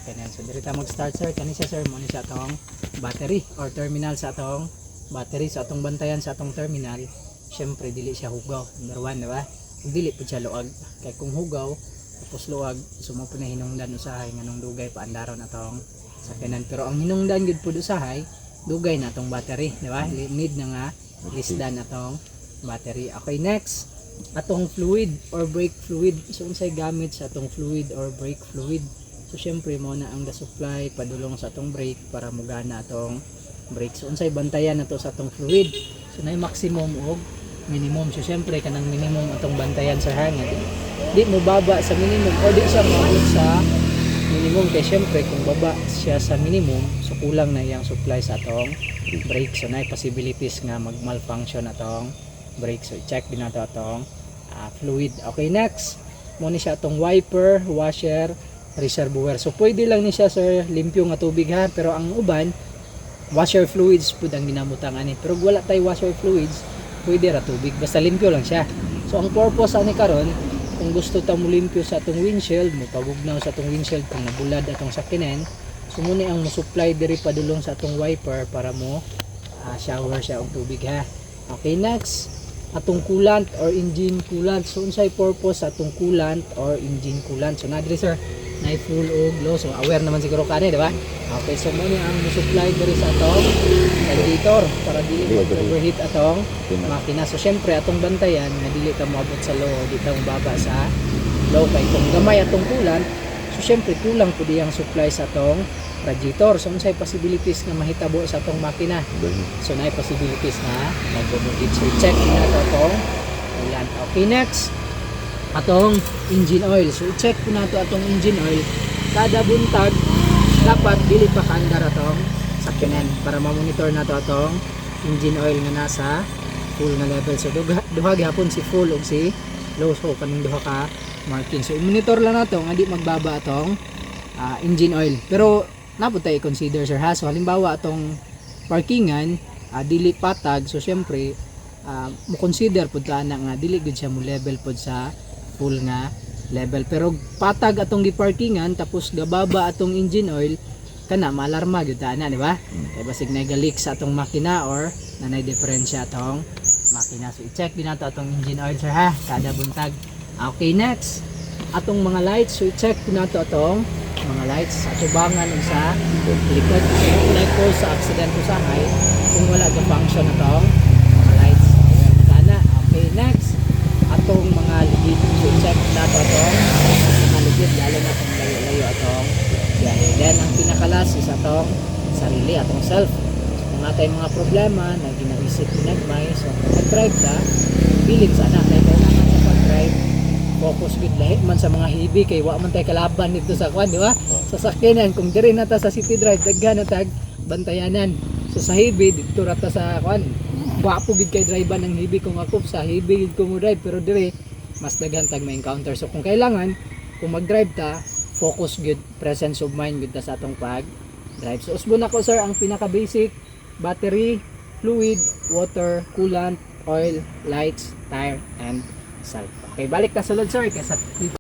sakyanan. So diri ta mag-start sir, kani siya sir mo ni sa atong battery or terminal sa atong battery sa atong bantayan sa atong terminal. Syempre dili siya hugaw. Number 1, di ba? Dili pud siya luag. Kay kung hugaw tapos luag, sumo po na hinungdan usahay nganong dugay paandaron atong sakyanan. Pero ang hinungdan gid pud usahay, dugay na atong battery, di ba? Need na nga lisdan atong battery. Okay, next atong fluid or brake fluid. So unsay gamit sa atong fluid or brake fluid? So syempre mo na ang supply padulong sa atong brake para mugana atong brake. So unsay bantayan nato sa atong fluid? So nay maximum og minimum. So syempre kanang minimum atong bantayan sa hangin. Di mo baba sa minimum o di siya maabot sa minimum kay syempre kung baba siya sa minimum, so kulang na yang supply sa atong brake. So nay possibilities nga mag-malfunction atong brake. So i-check din nato atong fluid. Okay, next mo ni siya atong wiper, washer, reservoir. So pwede lang ni siya sir limpyo nga tubig ha, pero ang uban washer fluids pud ang ginamutang ani. Pero wala tay washer fluids, pwede ra tubig basta limpyo lang siya. So ang purpose ani karon, kung gusto ta mo limpyo sa atong windshield, mo pagugnaw sa atong windshield kung nabulad atong sakyanan, so muna ang mo-supply diri padulong sa atong wiper para mo shower siya og tubig ha. Okay, next atong coolant or engine coolant. So unsay purpose sa atong coolant or engine coolant? So nadri sir, na full og low. So aware naman siguro kani, di ba? Okay, so mo ni ang supply diri sa atong radiator para dili overheat atong makina. So syempre atong bantayan nga dili ka moabot sa low, di ta mababa sa low kay kung gamay atong coolant. So syempre kulang pud iyang supply sa atong radiator. So unsay possibilities nga mahitabo sa atong makina? So naay possibilities na mag-overheat. So check na atong coolant. Okay, next atong engine oil. So i-check po nato atong engine oil. Kada buntag dapat dili pa kaandar atong sakyanan para ma-monitor nato atong engine oil nga nasa full na level. So duha gihapon si full ug si low. So kaning duha ka marking. So i-monitor lang nato nga di magbaba atong engine oil. Pero napud tay i-consider sir ha. So halimbawa atong parkingan dili patag, so syempre mo consider pud ta na nga dili gud siya mo level pud sa full nga level. Pero patag atong giparkingan tapos gababa atong engine oil, kana maalarma gyud ta na, di ba? Kay basig nag-leak sa atong makina or nanay diferensya atong makina. So i-check din nato atong engine oil sir ha kada buntag. Okay, next atong mga lights. So i-check din nato atong mga lights sa tubangan ug sa likod. So like po sa accident usahay kung wala ga function atong mga lights. Kana. Okay, next atong mga ligid. So check nato atong mga ligid lalo na kung layo-layo atong biyahe. Then ang pinakalas is atong sarili, atong self. So kung natay mga problema na ginaisip pinagmay, so nag-drive ta, pilit sana kay kailangan sa pag-drive focus gid lahi man sa mga hibi kay wa man tay kalaban dito sa kwan, di ba? Sa sakyanan kung diri na ta sa city drive daghan na tag bantayanan. So sa hibi dito ra ta sa kwan, wapo gid kay driver ng hibi. Kung ako sa hibi gid ko mo drive, pero diri mas daghan tag may encounter. So kung kailangan kung mag-drive ta, focus gid, presence of mind gid ta sa atong pag drive. So usbon ako sir ang pinaka basic: battery, fluid, water, coolant, oil, lights, tire, and self. Okay, balik ta sulod sir kaysa